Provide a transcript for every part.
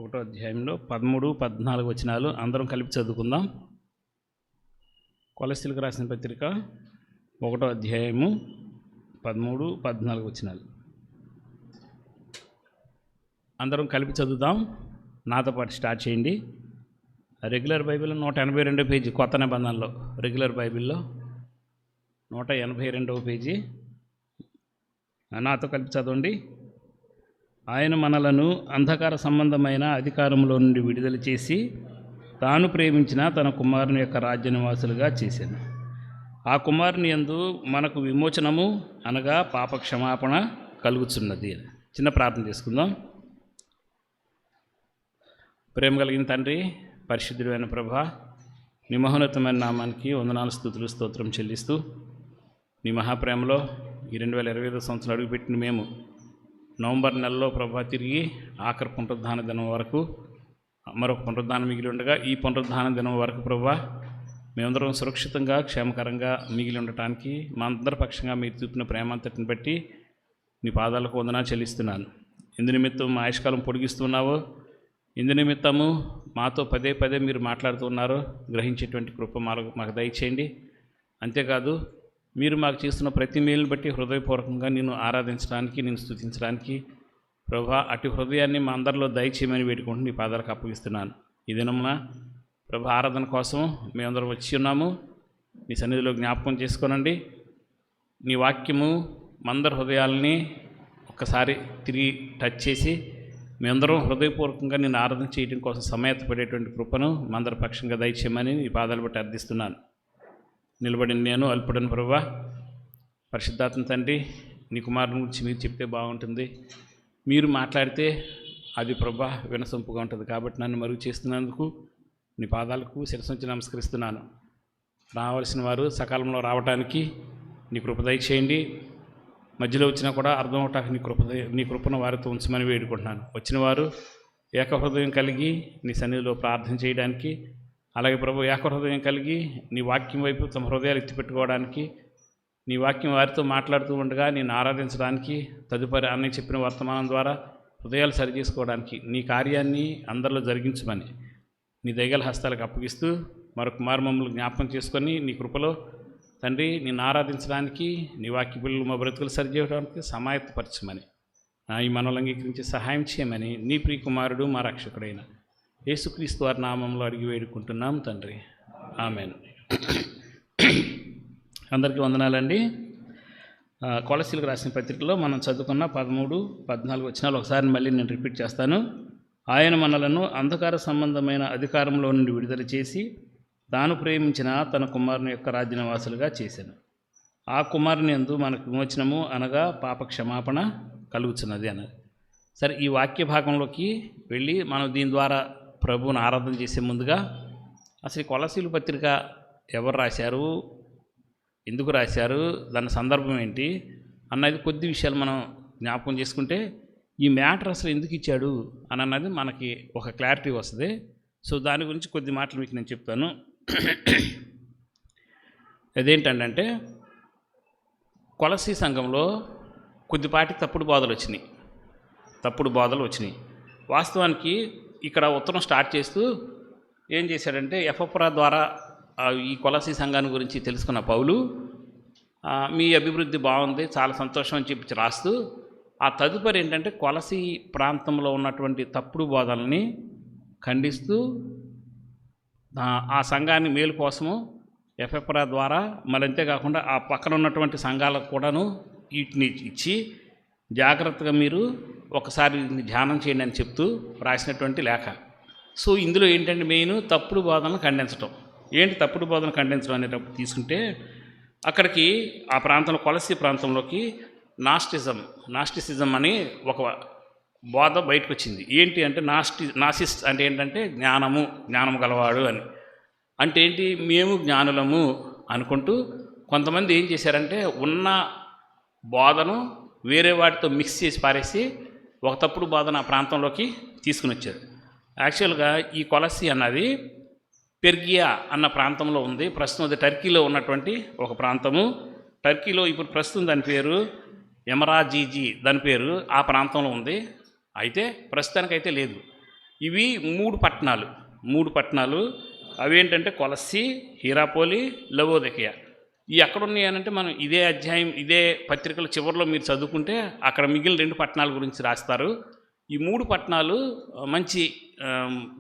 ఒకటో అధ్యాయంలో 13, 14 వచనాలు అందరం కలిపి చదువుకుందాం. కొలస్సీలకు రాసిన పత్రిక 1వ అధ్యాయము 13, 14 వచనాలు అందరం కలిపి చదువుదాం. నాతో పాటు స్టార్ట్ చేయండి. రెగ్యులర్ బైబిల్లో 182వ పేజీ, కొత్త నిబంధనలో రెగ్యులర్ బైబిల్లో 182వ పేజీ. నాతో కలిపి చదవండి. ఆయన మనలను అంధకార సంబంధమైన అధికారంలో నుండి విడుదల చేసి తాను ప్రేమించిన తన కుమారుని యొక్క రాజ్య నివాసులుగా చేశాను. ఆ కుమారుని యందు మనకు విమోచనము అనగా పాప క్షమాపణ కలుగుతున్నది. చిన్న ప్రార్థన చేసుకుందాం. ప్రేమ కలిగిన తండ్రి, పరిశుద్ధుడైన ప్రభా, నీ మహోన్నతమైన నామానికి వందనాలు, స్తుతులు, స్తోత్రం చెల్లిస్తూ నీ మహాప్రేమలో ఈ 2025 సంవత్సరం అడుగుపెట్టిన మేము నవంబర్ నెలలో ప్రభా తిరిగి ఆఖరి పునరుద్ధాన దినం వరకు మరొక పునరుద్ధానం మిగిలి ఉండగా ఈ పునరుద్ధాన దినం వరకు ప్రభా మేమందరం సురక్షితంగా క్షేమకరంగా మిగిలి ఉండటానికి మా అందరి పక్షంగా మీరు చూపిన ప్రేమంతటిని బట్టి నీ పాదాలకు వందనాలు చెల్లిస్తున్నాను. ఎందు నిమిత్తం మా ఆయుష్కాలం పొడిగిస్తున్నావో, ఎందు నిమిత్తము మాతో పదే పదే మీరు మాట్లాడుతున్నారో గ్రహించేటువంటి కృప మాకు దయచేయండి. అంతేకాదు మీరు మాకు చేస్తున్న ప్రతి మేలుని బట్టి హృదయపూర్వకంగా నేను ఆరాధించడానికి, నేను స్తుతించడానికి ప్రభా అటు హృదయాన్ని మా అందరిలో దయచేయమని వేడుకుంటూ నీ పాదాలకు అప్పగిస్తున్నాను. ఈ దినమున ప్రభా ఆరాధన కోసం మేమందరం వచ్చి ఉన్నాము. నీ సన్నిధిలో జ్ఞాపకం చేసుకోనండి. నీ వాక్యము మందరి హృదయాలని ఒక్కసారి తిరిగి టచ్ చేసి మేమందరం హృదయపూర్వకంగా నేను ఆరాధన చేయడం కోసం సమయపడేటువంటి కృపను మందరి పక్షంగా దయచేయమని నీ పాదాలు బట్టి అర్థిస్తున్నాను. నిలబడిన నేను అల్పుడను ప్రభువా, పరిశుద్ధాత్మ తండ్రి, నీ కుమారుని గురించి మీరు చెప్తే బాగుంటుంది, మీరు మాట్లాడితే అది ప్రభా వినసొంపుగా ఉంటుంది. కాబట్టి నన్ను మరుగు చేస్తున్నందుకు నీ పాదాలకు శిరస్సు నమస్కరిస్తున్నాను. రావాల్సిన వారు సకాలంలో రావడానికి నీ కృప దయచేయండి. మధ్యలో వచ్చినా కూడా అర్థం అవటానికి నీ కృపను వారితో ఉంచమని వేడుకుంటున్నాను. వచ్చిన వారు ఏకహృదయం కలిగి నీ సన్నిధిలో ప్రార్థన చేయడానికి, అలాగే ప్రభు ఏకహృదయం కలిగి నీ వాక్యం వైపు తమ హృదయాలు ఎత్తిపెట్టుకోవడానికి, నీ వాక్యం వారితో మాట్లాడుతూ ఉండగా నేను ఆరాధించడానికి, తదుపరి అన్నయ్య చెప్పిన వర్తమానం ద్వారా హృదయాలు సరిచేసుకోవడానికి నీ కార్యాన్ని అందరిలో జరిగించమని నీ దయగల హస్తాలకు అప్పగిస్తూ మరొక మారు మమ్మల్ని జ్ఞాపకం చేసుకొని నీ కృపలో తండ్రి నిన్ను ఆరాధించడానికి, నీ వాక్య పిల్లలు మా బ్రతుకులు సరిచేయడానికి సమాయత్తపరచమని ఈ మనల్ని అంగీకరించి సహాయం చేయమని నీ ప్రియ కుమారుడు మా రక్షకుడైన యేసుక్రీస్తు వారి నామంలో అడిగి వేడుకుంటున్నాం తండ్రి, ఆమెన్. అందరికీ వందనాలండి. కొలస్సీలకు రాసిన పత్రికలో మనం చదువుకున్న 13, 14 వచనాలు ఒకసారి మళ్ళీ నేను రిపీట్ చేస్తాను. ఆయన మనలను అంధకార సంబంధమైన అధికారంలో నుండి విడుదల చేసి తాను ప్రేమించిన తన కుమారుని యొక్క రాజ్య నివాసులుగా చేశాను. ఆ కుమారుని యందు మనకు విమోచనము అనగా పాప క్షమాపణ కలుగుతున్నది అన్నది. సరే, ఈ వాక్య భాగంలోకి వెళ్ళి మనం దీని ద్వారా ప్రభువుని ఆరాధన చేసే ముందుగా అసలు కొలస్సీల పత్రిక ఎవరు రాశారు, ఎందుకు రాశారు, దాని సందర్భం ఏంటి అన్నది కొద్ది విషయాలు మనం జ్ఞాపకం చేసుకుంటే ఈ మ్యాటర్ అసలు ఎందుకు ఇచ్చాడు అని అన్నది మనకి ఒక క్లారిటీ వస్తుంది. సో దాని గురించి కొద్ది మాటలు మీకు నేను చెప్తాను. అదేంటంటే కొలస్సీ సంఘంలో కొద్దిపాటి తప్పుడు బోధలు వచ్చినాయి. వాస్తవానికి ఇక్కడ ఉత్తరం స్టార్ట్ చేస్తూ ఏం చేశాడంటే ఎఫెప్రా ద్వారా ఈ కొలస్సీ సంఘాన్ని గురించి తెలుసుకున్న పౌలు మీ అభివృద్ధి బాగుంది, చాలా సంతోషం అని చెప్పి రాస్తూ ఆ తదుపరి ఏంటంటే కొలస్సీ ప్రాంతంలో ఉన్నటువంటి తప్పుడు బోధనల్ని ఖండిస్తూ ఆ సంఘాన్ని మేలు కోసము ఎఫెప్రా ద్వారా మరి అంతేకాకుండా ఆ పక్కన ఉన్నటువంటి సంఘాలకు కూడాను వీటిని ఇచ్చి జాగ్రత్తగా మీరు ఒకసారి ధ్యానం చేయండి అని చెప్తూ రాసినటువంటి లేఖ. సో ఇందులో ఏంటంటే మెయిన్ తప్పుడు బోధనలు ఖండించడం. ఏంటి తప్పుడు బోధనలు ఖండించడం అనేటప్పుడు తీసుకుంటే అక్కడికి ఆ ప్రాంతంలో కొలస్సీ ప్రాంతంలోకి నాస్టిసిజం అని ఒక బోధ బయటకు వచ్చింది. ఏంటి అంటే నాసిస్ అంటే ఏంటంటే జ్ఞానము గలవాడు అని. అంటే ఏంటి, మేము జ్ఞానులము అనుకుంటూ కొంతమంది ఏం చేశారంటే ఉన్న బోధను వేరే వాటితో మిక్స్ చేసి పారేసి ఒక తప్పుడు బోధన ఆ ప్రాంతంలోకి తీసుకుని వచ్చారు. యాక్చువల్గా ఈ కొలస్సీ అన్నది పెర్గియా అన్న ప్రాంతంలో ఉంది. ప్రస్తుతం అది టర్కీలో ఉన్నటువంటి ఒక ప్రాంతము. టర్కీలో ఇప్పుడు ప్రస్తుతం దాని పేరు ఎమరాజీజీ, దాని పేరు ఆ ప్రాంతంలో ఉంది. అయితే ప్రస్తుతానికైతే లేదు. ఇవి మూడు పట్టణాలు అవి ఏంటంటే కొలస్సి, హీరాపోలి, లవోదికయ. ఈ ఎక్కడ ఉన్నాయి అంటే మనం ఇదే అధ్యాయం ఇదే పత్రికల చివరిలో మీరు చదువుకుంటే అక్కడ మిగిలిన 2 పట్టణాల గురించి రాస్తారు. ఈ 3 పట్టణాలు మంచి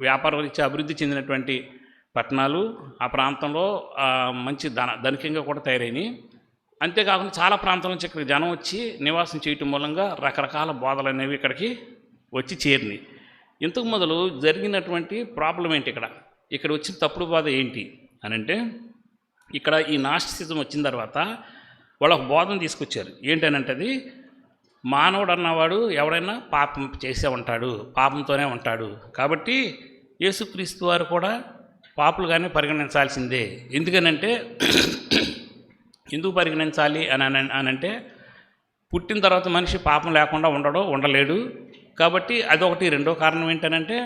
వ్యాపార రీత్యా అభివృద్ధి చెందినటువంటి పట్టణాలు. ఆ ప్రాంతంలో మంచి ధనికంగా కూడా తయారైనవి. అంతేకాకుండా చాలా ప్రాంతాల నుంచి ఇక్కడికి జనం వచ్చి నివాసం చేయటం మూలంగా రకరకాల బోధలు అనేవి ఇక్కడికి వచ్చి చేరినాయి. ఇంతకు మొదలు జరిగినటువంటి ప్రాబ్లం ఏంటి, ఇక్కడ వచ్చిన తప్పుడు బోధ ఏంటి అని అంటే, ఇక్కడ ఈ నాస్టిసిజం వచ్చిన తర్వాత వాళ్ళు ఒక బోధన తీసుకొచ్చారు. ఏంటనంటే అది మానవుడు అన్నవాడు ఎవరైనా పాపం చేసే ఉంటాడు, పాపంతోనే ఉంటాడు. కాబట్టి యేసుక్రీస్తు వారు కూడా పాపులుగానే పరిగణించాల్సిందే. ఎందుకనంటే ఎందుకు పరిగణించాలి అని అంటే పుట్టిన తర్వాత మనిషి పాపం లేకుండా ఉండలేడు. కాబట్టి అదొకటి. రెండో కారణం ఏంటనంటే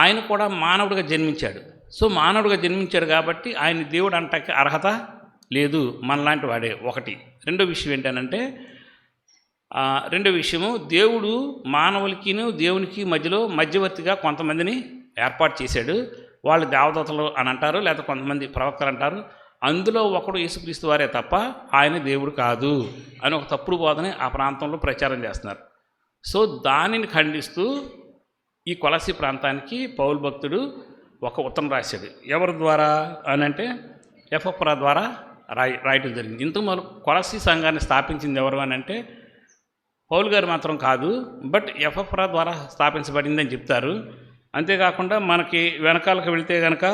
ఆయన కూడా మానవుడిగా జన్మించాడు. సో మానవుడిగా జన్మించాడు కాబట్టి ఆయన దేవుడు అంటకి అర్హత లేదు, మనలాంటి వాడే ఒకటి. రెండో విషయం ఏంటనంటే రెండో విషయము, దేవుడు మానవులకిను దేవునికి మధ్యలో మధ్యవర్తిగా కొంతమందిని ఏర్పాటు చేశాడు. వాళ్ళు దేవదూతలు అని అంటారు, లేదా కొంతమంది ప్రవక్తలు అంటారు. అందులో ఒకడు యేసుక్రీస్తు వారే తప్ప ఆయన దేవుడు కాదు అని ఒక తప్పుడు బోధని ఆ ప్రాంతంలో ప్రచారం చేస్తున్నారు. సో దానిని ఖండిస్తూ ఈ కొలసి ప్రాంతానికి పౌలు భక్తుడు ఒక ఉత్తరం రాశాడు. ఎవరి ద్వారా అని అంటే ఎఫెఫ్రా ద్వారా రాయటం జరిగింది. ఇంతకు మొదలు కొలసి సంఘాన్ని స్థాపించింది ఎవరు అని అంటే పౌలు గారు మాత్రం కాదు, బట్ ఎఫెఫ్రా ద్వారా స్థాపించబడిందని చెప్తారు. అంతేకాకుండా మనకి వెనకాలకు వెళితే కనుక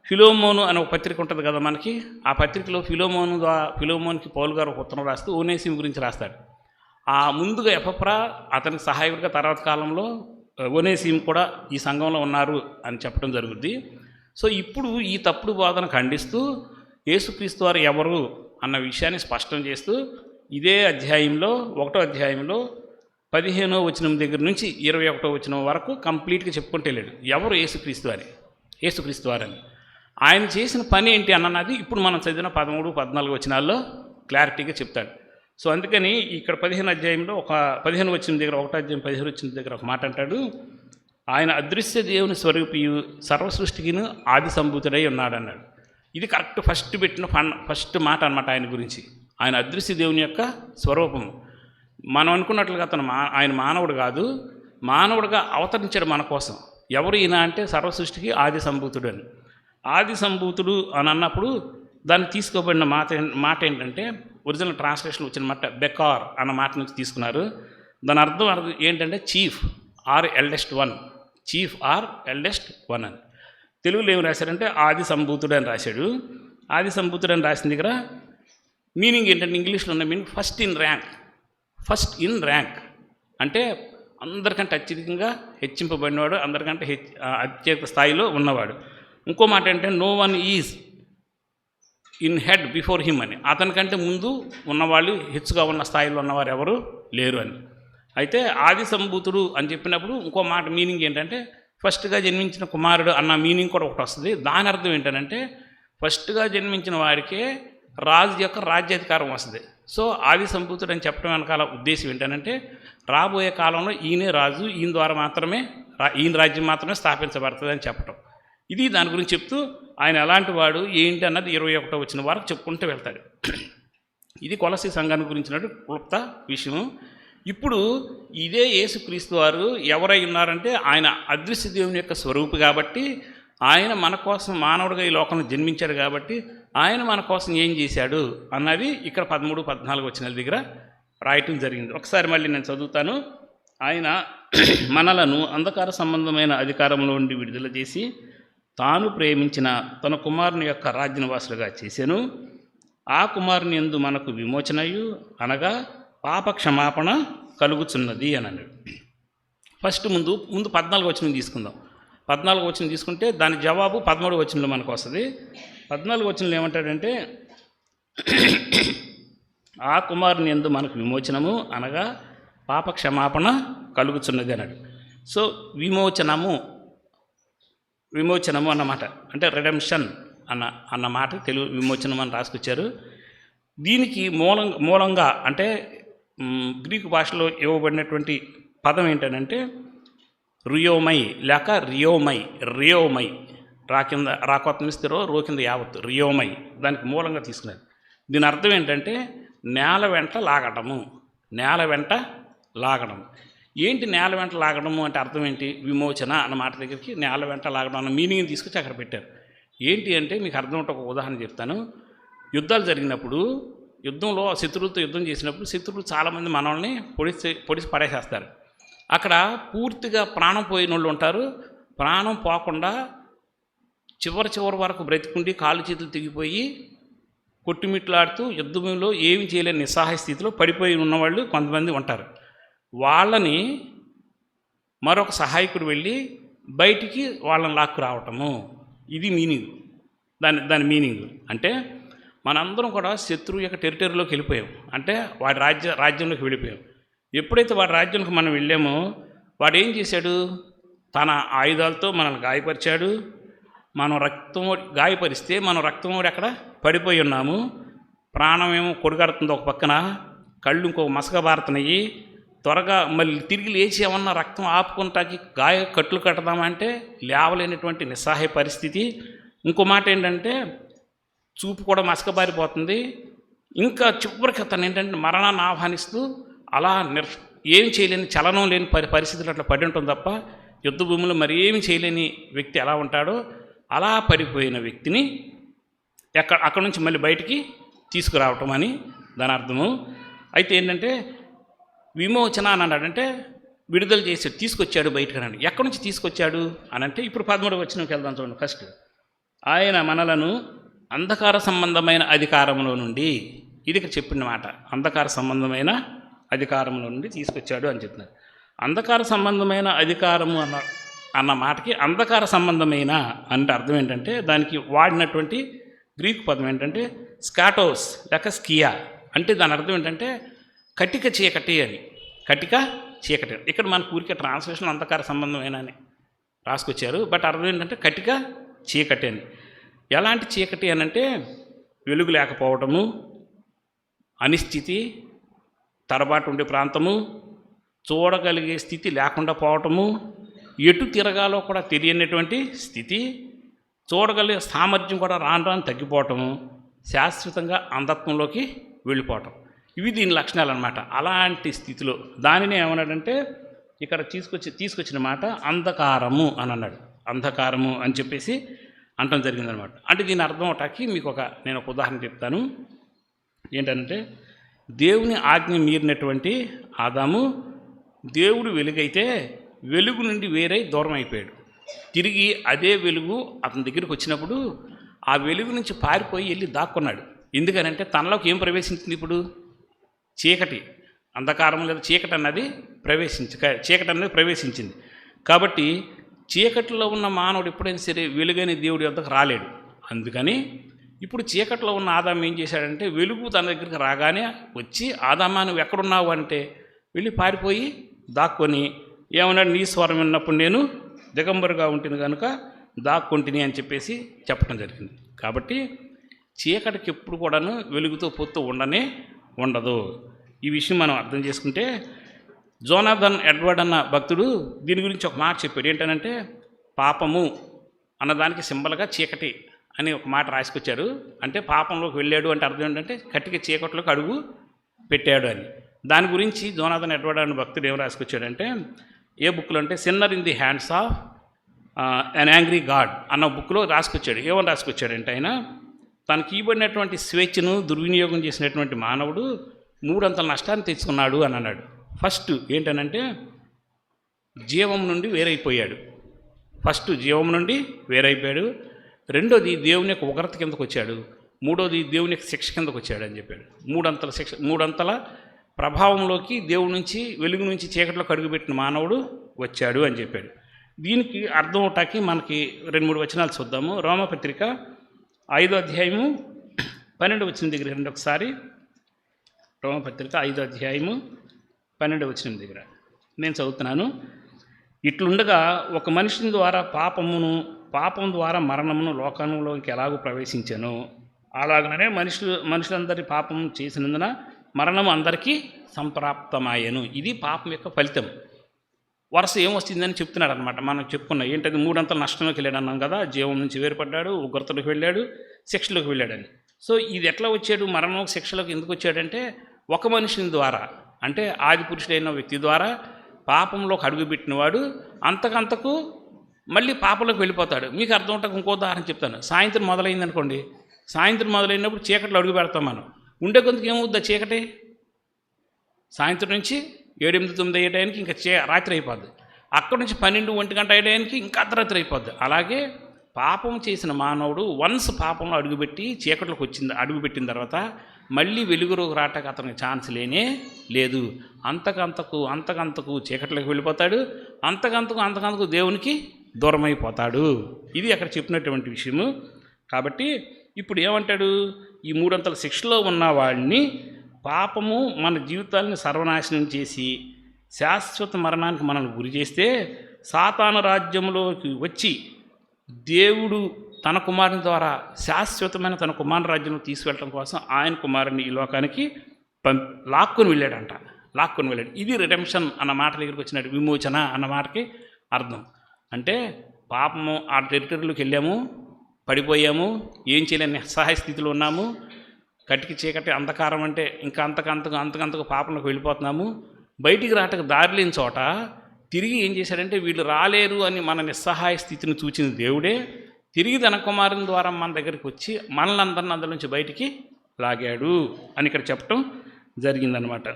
ఫిలోమోను అనే ఒక పత్రిక ఉంటుంది కదా మనకి. ఆ పత్రికలో ఫిలోమోన్కి పౌలు గారు ఒక ఉత్తరం రాస్తూ ఓనేసిము గురించి రాస్తాడు. ఆ ముందుగా ఎఫెఫ్రా అతనికి సహాయకుడిగా తర్వాత కాలంలో ఓనేసిము కూడా ఈ సంఘంలో ఉన్నారు అని చెప్పడం జరుగుద్ది. సో ఇప్పుడు ఈ తప్పుడు బోధన ఖండిస్తూ యేసుక్రీస్తు వారు ఎవరు అన్న విషయాన్ని స్పష్టం చేస్తూ ఇదే అధ్యాయంలో 1వ అధ్యాయంలో 15వ వచనం దగ్గర నుంచి 21వ వచనం వరకు కంప్లీట్గా చెప్పుకుంటూ వెళ్ళాడు ఎవరు యేసుక్రీస్తు వారని. ఆయన చేసిన పని ఏంటి అన్నది ఇప్పుడు మనం చదివిన 13, 14 వచనాల్లో క్లారిటీగా చెప్తాడు. సో అందుకని ఇక్కడ 15వ అధ్యాయంలో 15వ వచనం దగ్గర 1వ అధ్యాయం 15వ వచనం దగ్గర ఒక మాట అంటాడు, ఆయన అదృశ్య దేవుని స్వరూపియు సర్వసృష్టికిను ఆది సంభూతుడై ఉన్నాడు అన్నాడు. ఇది కరెక్ట్ ఫస్ట్ మాట అన్నమాట ఆయన గురించి. ఆయన అదృశ్య దేవుని యొక్క స్వరూపము. మనం అనుకున్నట్లుగా ఆయన మానవుడు కాదు, మానవుడిగా అవతరించాడు మన కోసం. ఎవరు ఈయన అంటే సర్వసృష్టికి ఆది సంభూతుడు అని. ఆది సంభూతుడు అని అన్నప్పుడు దాన్ని తీసుకోబడిన మాట ఏంటంటే ఒరిజినల్ ట్రాన్స్లేషన్ వచ్చిన మాట బెకార్ అన్న మాట నుంచి తీసుకున్నారు. దాని అర్థం ఏంటంటే చీఫ్ ఆర్ ఎల్డెస్ట్ వన్ అని. తెలుగులో ఏమి రాశారంటే ఆది సంభూతుడు అని రాశాడు. ఆది సంభూతుడు అని రాసిన దగ్గర మీనింగ్ ఏంటంటే ఇంగ్లీష్లో ఉన్న మీనింగ్ ఫస్ట్ ఇన్ ర్యాంక్ అంటే అందరికంటే అత్యధికంగా హెచ్చింపబడినవాడు, అందరికంటే అత్యధిక స్థాయిలో ఉన్నవాడు. ఇంకో మాట ఏంటంటే no one is in head before him అని, అతనికంటే ముందు ఉన్నవాళ్ళు హెచ్చుగా ఉన్న స్థాయిలో ఉన్నవారు ఎవరు లేరు అని. అయితే ఆది సంభూతుడు అని చెప్పినప్పుడు ఇంకో మాట మీనింగ్ ఏంటంటే ఫస్ట్గా జన్మించిన కుమారుడు అన్న మీనింగ్ కూడా ఒకటి వస్తుంది. దాని అర్థం ఏంటంటే ఫస్ట్గా జన్మించిన వాడికే రాజు యొక్క రాజ్యాధికారం వస్తుంది. సో ఆది సంభూతుడు అని చెప్పడం వెనకాల ఉద్దేశం ఏంటంటే రాబోయే కాలంలో ఈయనే రాజు, ఈయన ద్వారా మాత్రమే ఈయన రాజ్యం మాత్రమే స్థాపించబడుతుంది అని చెప్పడం. ఇది దాని గురించి చెప్తూ ఆయన ఎలాంటి వాడు ఏంటి అన్నది 21వ వచనం వరకు చెప్పుకుంటూ వెళ్తాడు. ఇది కొలసి సంఘాన్ని గురించినట్టు క్లుప్త విషయం. ఇప్పుడు ఇదే యేసుక్రీస్తు వారు ఎవరై ఉన్నారంటే ఆయన అదృశ్య దేవుని యొక్క స్వరూపు కాబట్టి, ఆయన మన కోసం మానవుడిగా ఈ లోకంలో జన్మించాడు కాబట్టి ఆయన మన కోసం ఏం చేశాడు అన్నది ఇక్కడ 13, 14 వచనాల దగ్గర రాయటం జరిగింది. ఒకసారి మళ్ళీ నేను చదువుతాను. ఆయన మనలను అంధకార సంబంధమైన అధికారంలో నుండి విడుదల చేసి తాను ప్రేమించిన తన కుమారుని యొక్క రాజ్యనివాసులుగా చేశాను. ఆ కుమారుని యందు మనకు విమోచనయు అనగా పాప క్షమాపణ కలుగుచున్నది అని అన్నాడు. ఫస్ట్ ముందు 14వ వచనం తీసుకుందాం. 14వ వచనం తీసుకుంటే దాని జవాబు 13వ వచనంలో మనకు వస్తుంది. 14వ వచనంలో ఏమంటాడంటే ఆ కుమారుని యందు మనకు విమోచనము అనగా పాప క్షమాపణ కలుగుచున్నది అన్నాడు. సో విమోచనము అన్నమాట అంటే రెడెంప్షన్ అన్న మాట తెలుగు విమోచనం అని రాసుకొచ్చారు. దీనికి మూలంగా అంటే గ్రీకు భాషలో ఇవ్వబడినటువంటి పదం ఏంటంటే రుయోమై లేక రియోమై రా కింద రా కొత్త మిస్తిరో రో కింద యావత్తు రియోమై దానికి మూలంగా తీసుకునేది. దీని అర్థం ఏంటంటే నేల వెంట లాగటము. నేల వెంట లాగడం ఏంటి? నేల వెంట లాగడము అంటే అర్థం ఏంటి? విమోచన అన్న మాట దగ్గరికి నేల వెంట లాగడం అన్న మీనింగ్ తీసుకొచ్చి అక్కడ పెట్టారు. ఏంటి అంటే మీకు అర్థం ఉంటే ఒక ఉదాహరణ చెప్తాను. యుద్ధాలు జరిగినప్పుడు, యుద్ధంలో శత్రువులతో యుద్ధం చేసినప్పుడు శత్రువులు చాలామంది మనల్ని పొడిచి పడేసేస్తారు. అక్కడ పూర్తిగా ప్రాణం పోయిన వాళ్ళు ఉంటారు. ప్రాణం పోకుండా చివరి వరకు బ్రతికుండి కాళ్ళు చేతులు తెగిపోయి కొట్టుమిట్లాడుతూ యుద్ధంలో ఏమి చేయలేని నిస్సహాయ స్థితిలో పడిపోయి ఉన్నవాళ్ళు కొంతమంది ఉంటారు. వాళ్ళని మరొక సహాయకుడు వెళ్ళి బయటికి వాళ్ళని లాక్కు రావటము, ఇది మీనింగ్. దాని మీనింగ్ అంటే మనందరం కూడా శత్రువు యొక్క టెరిటరీలోకి వెళ్ళిపోయాం, అంటే వాడి రాజ్యంలోకి వెళ్ళిపోయాం. ఎప్పుడైతే వాడి రాజ్యానికి మనం వెళ్ళామో వాడు ఏం చేశాడు? తన ఆయుధాలతో మనల్ని గాయపరిచాడు. మనం గాయపరిస్తే మనం రక్తం అక్కడ పడిపోయి ఉన్నాము. ప్రాణం ఏమో కొడుగడుతుంది ఒక పక్కన, కళ్ళు ఇంకో మసక బారుతున్నాయి. త్వరగా మళ్ళీ తిరిగి లేచి ఏమన్నా రక్తం ఆపుకుంటాకి కట్లు కట్టదామంటే లేవలేనటువంటి నిస్సహాయ పరిస్థితి. ఇంకో మాట ఏంటంటే చూపు కూడా మసకబారిపోతుంది. ఇంకా చివరికి అతను ఏంటంటే మరణాన్ని ఆహ్వానిస్తూ అలా ఏం చేయలేని, చలనం లేని పరిస్థితులు అట్లా పడి ఉంటుంది తప్ప యుద్ధ భూమిలో మరి ఏమి చేయలేని వ్యక్తి ఎలా ఉంటాడో అలా పడిపోయిన వ్యక్తిని అక్కడ నుంచి మళ్ళీ బయటికి తీసుకురావటం అని దాని అర్థము. అయితే ఏంటంటే విమోచన అని అన్నాడంటే విడుదల చేసి తీసుకొచ్చాడు బయటకు అన్నాడు. ఎక్కడి నుంచి తీసుకొచ్చాడు అని అంటే ఇప్పుడు 13వ వచనంకి వెళ్దాం చూడండి. ఫస్ట్ ఆయన మనలను అంధకార సంబంధమైన అధికారంలో నుండి, ఇది ఇక్కడ చెప్పిన మాట, అంధకార సంబంధమైన అధికారంలో నుండి తీసుకొచ్చాడు అని చెప్తున్నారు. అంధకార సంబంధమైన అధికారము అన్న మాటకి అంధకార సంబంధమైన అంటే అర్థం ఏంటంటే దానికి వాడినటువంటి గ్రీకు పదం ఏంటంటే స్కాటోస్ లేక స్కియా. అంటే దాని అర్థం ఏంటంటే కటిక చీకటి అని. కటిక చీకటి ఇక్కడ మన ఊరికే ట్రాన్స్లేషన్ అంధకార సంబంధమైన అని రాసుకొచ్చారు. బట్ అర్థం ఏంటంటే కటిక చీకటి అని. ఎలాంటి చీకటి అని అంటే వెలుగు లేకపోవటము, అనిశ్చితి, తరబాటు ఉండే ప్రాంతము, చూడగలిగే స్థితి లేకుండా పోవటము, ఎటు తిరగాలో కూడా తెలియనటువంటి స్థితి, చూడగలిగే సామర్థ్యం కూడా రాను తగ్గిపోవటము, శాశ్వతంగా అంధత్వంలోకి వెళ్ళిపోవటం, ఇవి దీని లక్షణాలు అన్నమాట. అలాంటి స్థితిలో దానిని ఏమన్నాడంటే ఇక్కడ తీసుకొచ్చిన మాట అంధకారము అని అన్నాడు. అంధకారము అని చెప్పేసి అంటం జరిగిందనమాట. అంటే దీని అర్థం అవటానికి మీకు నేను ఒక ఉదాహరణ చెప్తాను. ఏంటంటే దేవుని ఆజ్ఞ మీరినటువంటి ఆదాము దేవుడు వెలుగైతే వెలుగు నుండి వేరై దూరం అయిపోయాడు. తిరిగి అదే వెలుగు అతని దగ్గరికి వచ్చినప్పుడు ఆ వెలుగు నుంచి పారిపోయి వెళ్ళి దాక్కున్నాడు. ఎందుకనంటే తనలోకి ఏం ప్రవేశించింది? ఇప్పుడు చీకటి, అంధకారం లేదా చీకటి అన్నది ప్రవేశించింది. కాబట్టి చీకటిలో ఉన్న మానవుడు ఎప్పుడైనా సరే వెలుగైన దేవుడి వద్దకు రాలేడు. అందుకని ఇప్పుడు చీకటిలో ఉన్న ఆదాము ఏం చేశాడంటే వెలుగు తన దగ్గరికి రాగానే వచ్చి ఆదామా నువ్వు ఎక్కడున్నావు అంటే వెళ్ళి పారిపోయి దాక్కొని ఏమన్నాడు? నీ స్వరం విన్నప్పుడు నేను దిగంబరుగా ఉంటుంది కనుక దాక్కొంటిని అని చెప్పేసి చెప్పడం జరిగింది. కాబట్టి చీకటికి ఎప్పుడు కూడాను వెలుగుతో పొత్తు ఉండదు. ఈ విషయం మనం అర్థం చేసుకుంటే జోనాథన్ ఎడ్వర్డ్ అన్న భక్తుడు దీని గురించి ఒక మాట చెప్పాడు. ఏంటనంటే పాపము అన్నదానికి సింబల్గా చీకటి అని ఒక మాట రాసుకొచ్చాడు. అంటే పాపంలోకి వెళ్ళాడు అంటే అర్థం ఏంటంటే కట్టిక చీకటిలోకి అడుగు పెట్టాడు అని. దాని గురించి జోనాథన్ ఎడ్వర్డ్ అన్న భక్తుడు ఏం రాసుకొచ్చాడంటే ఏ బుక్లో అంటే sinner in the hands of an angry God అన్న బుక్లో రాసుకొచ్చాడు. ఏమని రాసుకొచ్చాడంటే ఆయన తనకి ఇవ్వబడినటువంటి స్వేచ్ఛను దుర్వినియోగం చేసినటువంటి మానవుడు 3 అంతల నష్టాన్ని తెచ్చుకున్నాడు అని అన్నాడు. ఫస్ట్ ఏంటనంటే జీవం నుండి వేరైపోయాడు. రెండోది దేవుని యొక్క ఉగ్రత కిందకు వచ్చాడు. మూడోది దేవుని యొక్క శిక్ష కిందకు వచ్చాడు అని చెప్పాడు. 3 అంతల ప్రభావంలోకి దేవుడి నుంచి వెలుగు నుంచి చీకటిలోకి అడుగుపెట్టిన మానవుడు వచ్చాడు అని చెప్పాడు. దీనికి అర్థం అవటానికి మనకి 2-3 వచనాలు చూద్దాము. రోమపత్రిక 5వ అధ్యాయము 12వ వచనం దగ్గర రండి ఒకసారి. రోమపత్రిక 5వ అధ్యాయము 12వ వచనం దగ్గర నేను చదువుతున్నాను. ఇట్లుండగా ఒక మనిషిని ద్వారా పాపం ద్వారా మరణమును లోకంలోకి ఎలాగూ ప్రవేశించాను, అలాగనే మనుషులందరి పాపం చేసినందున మరణం అందరికీ సంప్రాప్తమాయను. ఇది పాపం యొక్క ఫలితం. వరుస ఏమొచ్చిందని చెప్తున్నాడు అనమాట. మనం చెప్పుకున్నాం ఏంటది, 3 అంతల నష్టంలోకి వెళ్ళాడు అన్నాం కదా. జీవం నుంచి వేరుపడ్డాడు, ఉగ్రతలోకి వెళ్ళాడు, శిక్షలోకి వెళ్ళాడని. సో ఇది ఎట్లా వచ్చాడు, మరణం శిక్షలోకి ఎందుకు వచ్చాడంటే ఒక మనిషిని ద్వారా, అంటే ఆది పురుషుడైన వ్యక్తి ద్వారా పాపంలోకి అడుగుపెట్టినవాడు అంతకంతకు మళ్ళీ పాపంలోకి వెళ్ళిపోతాడు. మీకు అర్థం ఉంటుంది. ఇంకో ఉదాహరణ చెప్తాను. సాయంత్రం మొదలైంది అనుకోండి, సాయంత్రం మొదలైనప్పుడు చీకట్లో అడుగు పెడతాం మనం. ఉండే కొందుకు ఏమవుద్దా చీకటి, సాయంత్రం నుంచి 7, 8, 9 అయ్యేటానికి ఇంకా రాత్రి అయిపోద్ది. అక్కడి నుంచి 12, 1 గంట అయ్యేటానికి ఇంకా అర్ధరాత్రి అయిపోద్ది. అలాగే పాపం చేసిన మానవుడు వన్స్ పాపంలో అడుగుపెట్టి చీకట్లోకి అడుగుపెట్టిన తర్వాత మళ్ళీ వెలుగులోకి రావటానికి అతనికి ఛాన్స్ లేనే లేదు. అంతకంతకు చీకట్లోకి వెళ్ళిపోతాడు, అంతకంతకు దేవునికి దూరమైపోతాడు. ఇది అక్కడ చెప్పినటువంటి విషయము. కాబట్టి ఇప్పుడు ఏమంటాడు, ఈ 3 అంతల శిక్షలో ఉన్న వాడిని పాపము మన జీవితాలను సర్వనాశనం చేసి శాశ్వత మరణానికి మనల్ని గురి చేస్తే సాతాను రాజ్యంలోకి వచ్చి దేవుడు తన కుమారుని ద్వారా శాశ్వతమైన తన కుమారుని రాజ్యంలో తీసుకెళ్ళడం కోసం ఆయన కుమారుని ఈ లోకానికి లాక్కొని వెళ్ళాడు. ఇది రిడెంప్షన్ అన్న మాట దగ్గరికి వచ్చినట్టు, విమోచన అన్న మాటకి అర్థం. అంటే పాపము ఆ టెరిటరీలోకి వెళ్ళాము, పడిపోయాము, ఏం చేయలేని నిస్సహాయ స్థితిలో ఉన్నాము, కటికి చీకటి అంధకారం అంటే ఇంకా అంతకంతకు పాపంలోకి వెళ్ళిపోతున్నాము. బయటికి రావటానికి దారి లేని చోట తిరిగి ఏం చేశాడంటే వీళ్ళు రాలేరు అని మన నిస్సహాయ స్థితిని చూచిన దేవుడే తిరిగి తన కుమారుని ద్వారా మన దగ్గరికి వచ్చి మనల్ని అందరిని అందులో నుంచి బయటికి లాగాడు అని ఇక్కడ చెప్పటం జరిగిందనమాట.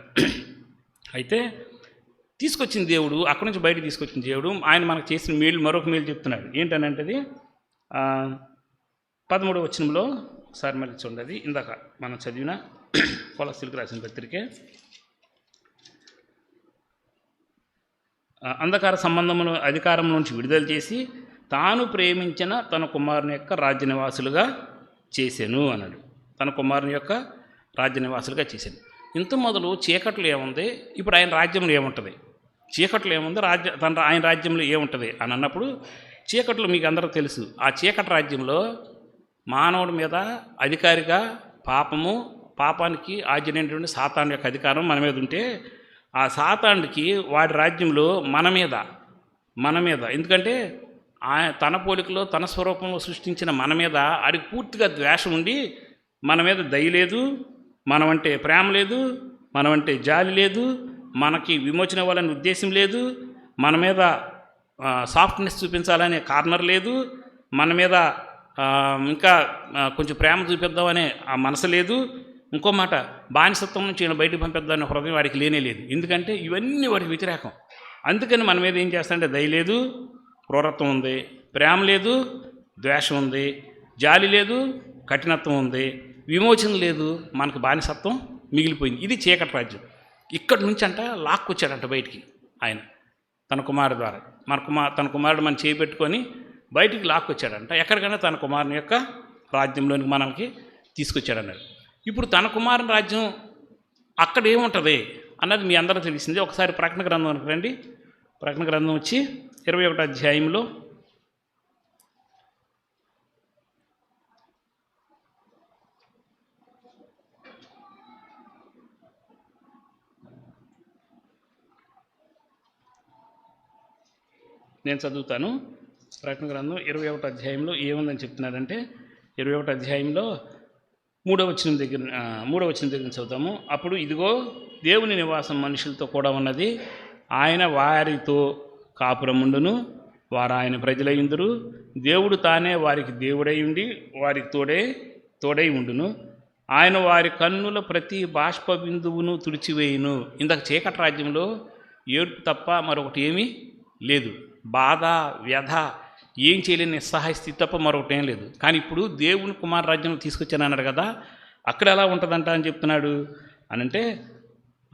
అయితే తీసుకొచ్చిన దేవుడు, అక్కడి నుంచి బయటికి తీసుకొచ్చిన దేవుడు ఆయన మనకు చేసిన మేలు మరొక మేలు చెప్తున్నాడు. ఏంటనంటది 13వ వచనంలో ఒకసారి మళ్ళీ చూడండి. అది ఇందాక మనం చదివిన కొలస్సీలకు రాసిన పత్రికే. అంధకార సంబంధమును అధికారం నుంచి విడుదల చేసి తాను ప్రేమించిన తన కుమారుని యొక్క రాజ్య నివాసులుగా చేశాను అన్నాడు. తన కుమారుని యొక్క రాజ్య నివాసులుగా చేశాను. ఇంత మొదలు చీకట్లో ఏముంది, ఇప్పుడు ఆయన రాజ్యంలో ఏముంటుంది, చీకట్లో ఏముంది, ఆయన రాజ్యంలో ఏముంటుంది అని అన్నప్పుడు చీకట్లో మీకు అందరూ తెలుసు. ఆ చీకటి రాజ్యంలో మానవుడి మీద అధికారిగా పాపానికి ఆజ్ఞైనటువంటి సాతాను యొక్క అధికారం మన మీద ఉంటే ఆ సాతానుడికి వాడి రాజ్యంలో మన మీద ఎందుకంటే తన పోలికలో తన స్వరూపంలో సృష్టించిన మన మీద ఆడికి పూర్తిగా ద్వేషం ఉండి మన మీద దయ లేదు, మనమంటే ప్రేమ లేదు, మనమంటే జాలి లేదు, మనకి విమోచన ఇవ్వాలనే ఉద్దేశం లేదు, మన మీద సాఫ్ట్నెస్ చూపించాలనే కార్నర్ లేదు, మన మీద ఇంకా కొంచెం ప్రేమ చూపిద్దామనే ఆ మనసు లేదు. ఇంకో మాట, బానిసత్వం నుంచి ఈయన బయటకు పంపిద్దామనే హృదయం వాడికి లేనే లేదు. ఎందుకంటే ఇవన్నీ వాడికి వ్యతిరేకం. అందుకని మన మీద ఏం చేస్తాడంటే దయ లేదు, క్రూరత్వం ఉంది, ప్రేమ లేదు, ద్వేషం ఉంది, జాలి లేదు, కఠినత్వం ఉంది, విమోచన లేదు, మనకు బానిసత్వం మిగిలిపోయింది. ఇది చీకటి రాజ్యం. ఇక్కడి నుంచి లాక్కొచ్చాడంట బయటికి ఆయన తన కుమారుడు ద్వారా. తన కుమారుడు మనం చేపెట్టుకొని బయటికి లాక్కొచ్చాడంట. ఎక్కడికైనా తన కుమారుని యొక్క రాజ్యంలోనికి మనకి తీసుకొచ్చాడన్నాడు. ఇప్పుడు తన కుమారుని రాజ్యం అక్కడ ఏముంటుంది అన్నది మీ అందరూ తెలిసింది. ఒకసారి ప్రకటన గ్రంథం రండి. ప్రకటన గ్రంథం వచ్చి 21వ అధ్యాయంలో నేను చదువుతాను. ప్రకటన గ్రంథం 21వ అధ్యాయంలో ఏముందని చెప్తున్నాడంటే 21వ అధ్యాయంలో 3వ వచనం దగ్గర చదువుతాము. అప్పుడు ఇదిగో దేవుని నివాసం మనుషులతో కూడా ఉన్నది, ఆయన వారితో కాపురముండును, వారు ఆయన ప్రజలయ్యుందురు, దేవుడు తానే వారికి దేవుడై ఉండి వారికి తోడై ఉండును, ఆయన వారి కన్నుల ప్రతి బాష్ప బిందువును తుడిచివేయును. ఇందాక చీకటి రాజ్యంలో ఏడుపు తప్ప మరొకటి ఏమీ లేదు, బాధ వ్యధ ఏం చేయలేని నిస్సహాయ స్థితి తప్ప మరొకటి ఏం లేదు. కానీ ఇప్పుడు దేవుని కుమార రాజ్యంలో తీసుకొచ్చాను అన్నాడు కదా, అక్కడ ఎలా ఉంటుందంట అని చెప్తున్నాడు అనంటే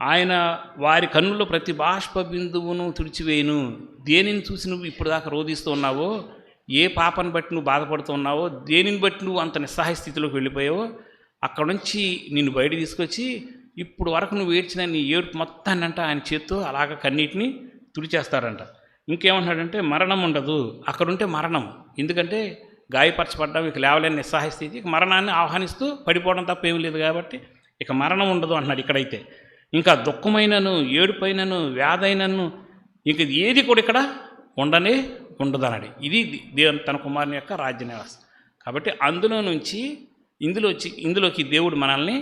ఆయన వారి కన్నులో ప్రతి బాష్ప బిందువును తుడిచివేయును. దేనిని చూసి నువ్వు ఇప్పుడు దాకా రోధిస్తూ ఉన్నావో, ఏ పాపను బట్టి నువ్వు బాధపడుతూ ఉన్నావో, దేనిని బట్టి నువ్వు అంత నిస్సహాయ స్థితిలోకి వెళ్ళిపోయావో అక్కడ నుంచి నిన్ను బయట తీసుకొచ్చి ఇప్పుడు వరకు నువ్వు ఏడ్చిన నీ ఏడుపు మొత్తాన్ని ఆయన చేత్తో అలాగ కన్నీటిని తుడిచేస్తారంట. ఇంకేమంటున్నాడంటే మరణం ఉండదు. అక్కడుంటే మరణం, ఎందుకంటే గాయపరచబడ్డం, ఇక లేవలేని నిస్సహాయ స్థితి, ఇక మరణాన్ని ఆహ్వానిస్తూ పడిపోవడం తప్ప ఏమీ లేదు కాబట్టి ఇక మరణం ఉండదు అంటున్నాడు. ఇక్కడైతే ఇంకా దుఃఖమైనను, ఏడుపైనను, వ్యాధైనను ఇంక ఏది కూడా ఇక్కడ ఉండనే ఉండదన్నాడు. ఇది దేవుని తన కుమారుని యొక్క రాజ్య నివాసం. కాబట్టి అందులో నుంచి ఇందులోకి దేవుడు మనల్ని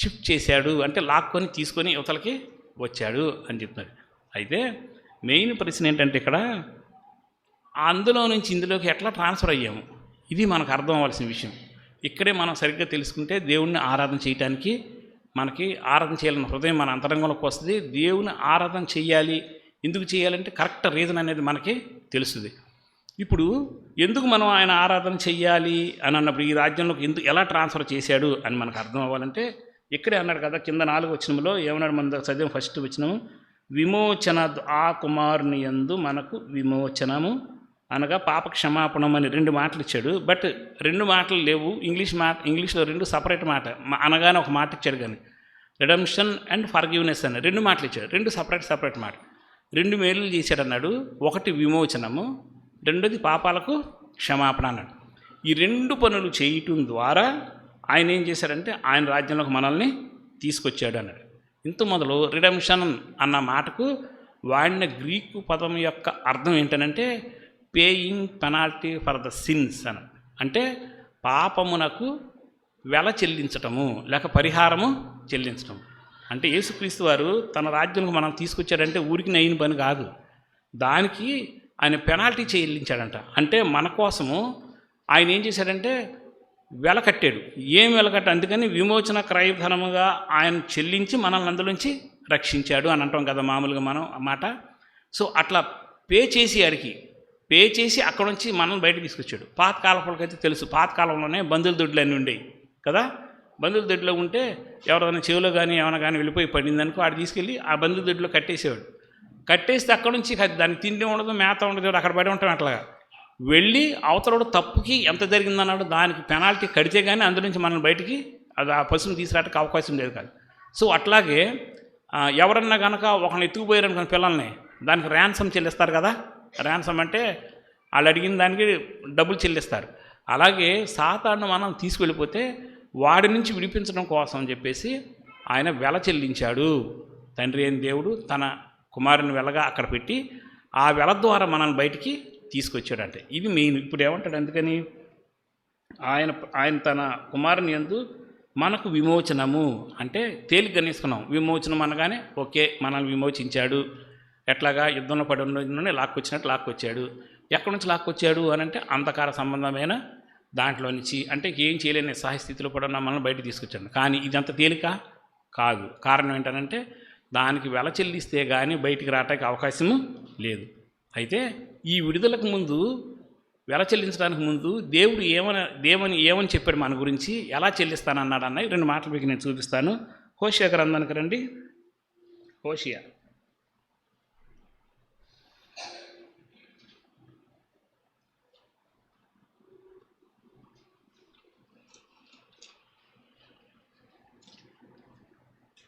షిఫ్ట్ చేశాడు, అంటే లాక్కొని తీసుకొని యువతలకి వచ్చాడు అని చెప్తున్నాడు. అయితే మెయిన్ ప్రశ్న ఏంటంటే ఇక్కడ అందులో నుంచి ఇందులోకి ఎట్లా ట్రాన్స్ఫర్ అయ్యాము, ఇది మనకు అర్థం అవ్వాల్సిన విషయం. ఇక్కడే మనం సరిగ్గా తెలుసుకుంటే దేవుణ్ణి ఆరాధన చేయడానికి, మనకి ఆరాధన చేయాలన్న హృదయం మన అంతరంగంలోకి వస్తుంది. దేవుని ఆరాధన చేయాలి, ఎందుకు చేయాలంటే కరెక్ట్ రీజన్ అనేది మనకి తెలుస్తుంది. ఇప్పుడు ఎందుకు మనం ఆయన ఆరాధన చెయ్యాలి అని అన్నప్పుడు ఈ రాజ్యంలోకి ఎలా ట్రాన్స్ఫర్ చేశాడు అని మనకు అర్థం అవ్వాలంటే ఇక్కడే అన్నాడు కదా, కింద 4వ వచనంలో ఏమన్నాడు, మన చదివాం ఫస్ట్ వచనం, విమోచన ఆ కుమారుని యందు మనకు విమోచనము అనగా పాప క్షమాపణం అని 2 మాటలు ఇచ్చాడు. బట్ 2 మాటలు లేవు, ఇంగ్లీష్లో 2 సపరేట్ మాట అనగానే ఒక మాట ఇచ్చాడు, కానీ రిడమ్షన్ అండ్ ఫర్గివ్నెస్ అని 2 మాటలు ఇచ్చాడు. 2 సపరేట్ మాట, 2 మేలు చేశాడు అన్నాడు. ఒకటి విమోచనము, రెండోది పాపాలకు క్షమాపణ అన్నాడు. ఈ 2 పనులు చేయటం ద్వారా ఆయన ఏం చేశాడంటే ఆయన రాజ్యంలోకి మనల్ని తీసుకొచ్చాడు అన్నాడు. ఇంత మొదలు రిడమ్షన్ అన్న మాటకు వాడిన గ్రీకు పదం యొక్క అర్థం ఏంటనంటే paying penalty for the sins అని, అంటే పాపమునకు వెల చెల్లించటము లేక పరిహారము చెల్లించటం. అంటే యేసుక్రీస్తు వారు తన రాజ్యంలో మనం తీసుకొచ్చాడంటే ఊరికి నైన పని కాదు, దానికి ఆయన పెనాల్టీ చెల్లించాడంట. అంటే మన కోసము ఆయన ఏం చేశాడంటే వెల కట్టాడు. ఏం వెల కట్టాడు, అందుకని విమోచన క్రయధనముగా ఆయన చెల్లించి మనల్ని అందులోంచి రక్షించాడు అని అంటాం కదా మామూలుగా మనం ఆ మాట. సో అట్లా పే చేసి అక్కడ నుంచి మనల్ని బయటకు తీసుకొచ్చాడు. పాతకాలపులకైతే తెలుసు, పాతకాలంలోనే బంధువుల దొడ్లు అన్నీ ఉండేవి కదా. బంధువుల దొడ్లో ఉంటే ఎవరైనా చెవిలో కానీ ఏమైనా కానీ వెళ్ళిపోయి పడిందనుకో ఆడు తీసుకెళ్ళి ఆ బంధువుల దొడ్లో కట్టేసేవాడు. కట్టేస్తే అక్కడ నుంచి దానికి తిండి ఉండదు, మేత ఉండదు, అక్కడ పడి ఉంటాం. అట్లాగా వెళ్ళి అవతలడు తప్పుకి ఎంత జరిగిందన్నాడు దానికి పెనాల్టీ కడితే కానీ అందులో నుంచి మనల్ని బయటికి అది ఆ పశువుని తీసుకురావడానికి అవకాశం లేదు కాదు. సో అట్లాగే ఎవరన్నా కనుక ఒకరిని ఎత్తుకుపోయారనుకున్న పిల్లల్ని దానికి ర్యాన్సమ్ చెల్లిస్తారు కదా. ర్యాన్సమ్ అంటే వాళ్ళు అడిగిన దానికి డబ్బులు చెల్లిస్తారు. అలాగే సాతాను మనం తీసుకెళ్ళిపోతే వాడి నుంచి విడిపించడం కోసం అని చెప్పేసి ఆయన వెల చెల్లించాడు. తండ్రి అయిన దేవుడు తన కుమారుని వెలగా అక్కడ పెట్టి ఆ వెల ద్వారా మనల్ని బయటికి తీసుకొచ్చాడంటే ఇది మెయిన్. ఇప్పుడు ఏమంటాడు, అందుకని ఆయన తన కుమారుని యందు మనకు విమోచనము అంటే తేలిగ్గా తీసుకున్నాం. విమోచనం అనగానే ఓకే మనల్ని విమోచించాడు, ఎట్లాగా యుద్ధంలో పడి ఉన్న లాక్కొచ్చినట్టు లాక్కొచ్చాడు. ఎక్కడి నుంచి లాక్కొచ్చాడు అని అంటే అంధకార సంబంధమైన దాంట్లో నుంచి, అంటే ఏం చేయలేని సహాయస్థితిలో కూడా ఉన్న మనల్ని బయట తీసుకొచ్చాడు. కానీ ఇదంత తేలిక కాదు. కారణం ఏంటంటే దానికి వెల చెల్లిస్తే కానీ బయటికి రావడానికి అవకాశము లేదు. అయితే ఈ విడుదలకు ముందు, వెల చెల్లించడానికి ముందు దేవుడు ఏమని చెప్పాడు మన గురించి, ఎలా చెల్లిస్తానన్నాడు అన్న 2 మాటలు మీకు నేను చూపిస్తాను. హోషియా గ్రంథానికి రండి. హోషియా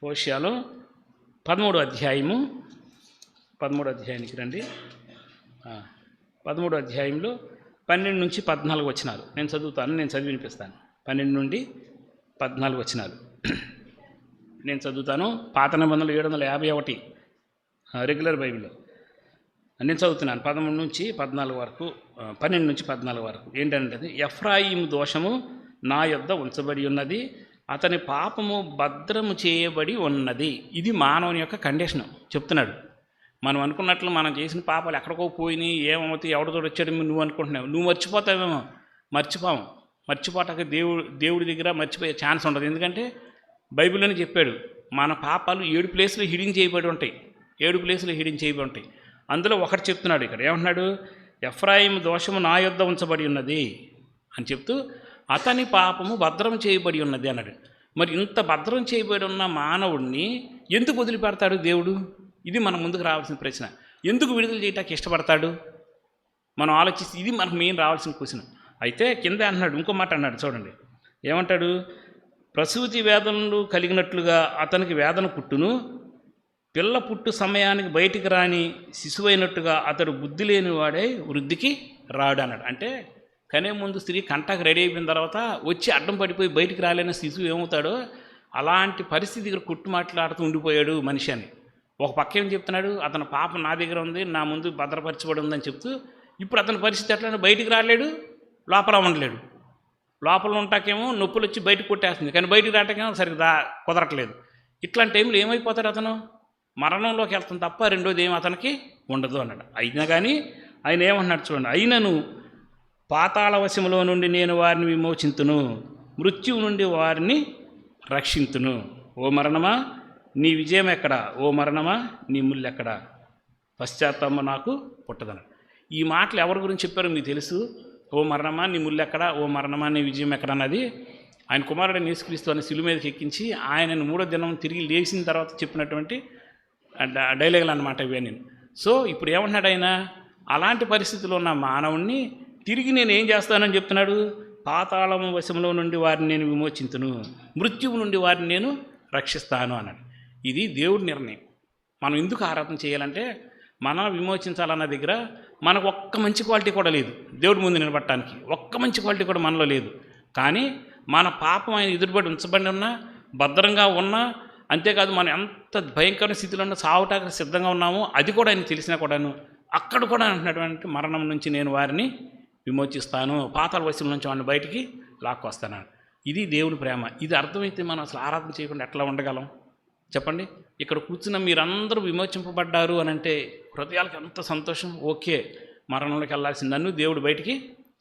హోషియాలో 13వ అధ్యాయానికి రండి. 13వ అధ్యాయంలో 12 నుంచి 14 వచనాలు నేను చదువుతాను, నేను చదివి వినిపిస్తాను. 12 నుండి 14 వచనాలు నేను చదువుతాను. పాత నిబంధనలు 751 రెగ్యులర్ బైబిల్లో నేను చదువుతున్నాను. 13 నుంచి 14 వరకు, 12 నుంచి 14 వరకు ఏంటంటే, ఎఫ్రాయిము దోషము నా యొద్ద ఉంచబడి ఉన్నది, అతని పాపము భద్రము చేయబడి ఉన్నది. ఇది మానవుని యొక్క కండిషన్ చెప్తున్నాడు. మనం అనుకున్నట్లు మనం చేసిన పాపాలు ఎక్కడికో పోయినాయి, ఏమవుతాయి, ఎవరితో వచ్చాడు నువ్వు అనుకుంటున్నావు. నువ్వు మర్చిపోతావేమో, మర్చిపోటాక దేవుడి దగ్గర మర్చిపోయే ఛాన్స్ ఉండదు. ఎందుకంటే బైబిల్లోనే చెప్పాడు మన పాపాలు 7 ప్లేసులు హిడింగ్ చేయబడి ఉంటాయి. 7 ప్లేసులు హిడింగ్ చేయబడి ఉంటాయి. అందులో ఒకటి చెప్తున్నాడు ఇక్కడ, ఏమంటున్నాడు, ఎఫ్రాయిము దోషము నా యొద్ద ఉంచబడి ఉన్నది అని చెప్తూ అతని పాపము భద్రం చేయబడి ఉన్నది అన్నాడు. మరి ఇంత భద్రం చేయబడి ఉన్న మానవుడిని ఎందుకు వదిలిపెడతాడు దేవుడు? ఇది మన ముందుకు రావాల్సిన ప్రశ్న. ఎందుకు విడుదల చేయటానికి ఇష్టపడతాడు మనం ఆలోచిస్తే ఇది మనకు మెయిన్ రావాల్సిన క్వశ్చన్. అయితే కింద అంటున్నాడు, ఇంకో మాట అన్నాడు చూడండి, ఏమంటాడు, ప్రసూతి వేదనలు కలిగినట్లుగా అతనికి వేదన పుట్టును, పిల్ల పుట్టు సమయానికి బయటికి రాని శిశువైనట్టుగా అతడు బుద్ధి లేని వాడే వృద్ధికి రాడు అన్నాడు. అంటే కనే ముందు స్త్రీ కంటకు రెడీ అయిపోయిన తర్వాత వచ్చి అడ్డం పడిపోయి బయటికి రాలేని శిశువు ఏమవుతాడో అలాంటి పరిస్థితి దగ్గర కుట్టు మాట్లాడుతూ ఉండిపోయాడు మనిషి అని. ఒక పక్క ఏం చెప్తున్నాడు, అతని పాపం నా దగ్గర ఉంది, నా ముందు భద్రపరచబడి ఉందని చెప్తూ ఇప్పుడు అతని పరిస్థితి ఎట్లా, బయటికి రాలేడు, లోపల ఉండలేడు. లోపల ఉంటాకేమో నొప్పులు వచ్చి బయటకు కొట్టేస్తుంది, కానీ బయటికి రావటాకేమో సరిగ్గా కుదరట్లేదు. ఇట్లాంటి టైంలో ఏమైపోతాడు అతను, మరణంలోకి వెళ్తాను తప్ప రెండోది ఏమి అతనికి ఉండదు అన్నాడు. అయినా కానీ ఆయన ఏమన్నాడు చూడండి, అయినను పాతాళ వశములో నుండి నేను వారిని విమోచింతును, మృత్యువు నుండి వారిని రక్షింతును. ఓ మరణమా నీ విజయం ఎక్కడా, ఓ మరణమా నీ ముళ్ళు ఎక్కడా, పశ్చాత్తాపం నాకు పుట్టదన. ఈ మాటలు ఎవరి గురించి చెప్పారో మీకు తెలుసు. ఓ మరణమా నీ ముళ్ళు ఎక్కడా, ఓ మరణమా నీ విజయం ఎక్కడ అన్నది ఆయన కుమారుడిని యేసుక్రీస్తు అని శిలువ మీదకి ఎక్కించి ఆయనను 3వ దినం తిరిగి లేచిన తర్వాత చెప్పినటువంటి డైలాగులు అన్నమాట ఇవే. నేను సో ఇప్పుడు ఏమంటున్నాడు ఆయన, అలాంటి పరిస్థితిలో ఉన్న మానవుణ్ణి తిరిగి నేను ఏం చేస్తానని చెప్తున్నాడు, పాతాళం వశంలో నుండి వారిని నేను విమోచింతును, మృత్యువు నుండి వారిని నేను రక్షిస్తాను అన్నాడు. ఇది దేవుడి నిర్ణయం. మనం ఎందుకు ఆరాధన చేయాలంటే, మనం విమోచించాలన్న దగ్గర మనకు ఒక్క మంచి క్వాలిటీ కూడా లేదు దేవుడి ముందు నిలబడటానికి, ఒక్క మంచి క్వాలిటీ కూడా మనలో లేదు. కానీ మన పాపం ఆయన ఎదురుబడి ఉంచబడి ఉన్నా, భద్రంగా ఉన్నా, అంతేకాదు మనం ఎంత భయంకర స్థితిలో ఉన్నా, సావటానికి సిద్ధంగా ఉన్నామో అది కూడా ఆయన తెలిసినా కూడాను అక్కడ కూడా అంటున్నటువంటి మరణం నుంచి నేను వారిని విమోచిస్తాను, పాతాళ వశం నుంచి వాడిని బయటికి లాక్కొస్తాను. ఇది దేవుడి ప్రేమ. ఇది అర్థమైతే మనం అసలు ఆరాధన చేయకుండా ఎట్లా ఉండగలం చెప్పండి. ఇక్కడ కూర్చున్న మీరందరూ విమోచింపబడ్డారు అని అంటే హృదయాలకు ఎంత సంతోషం. ఓకే, మరణంలోకి వెళ్ళాల్సిన నన్ను దేవుడు బయటికి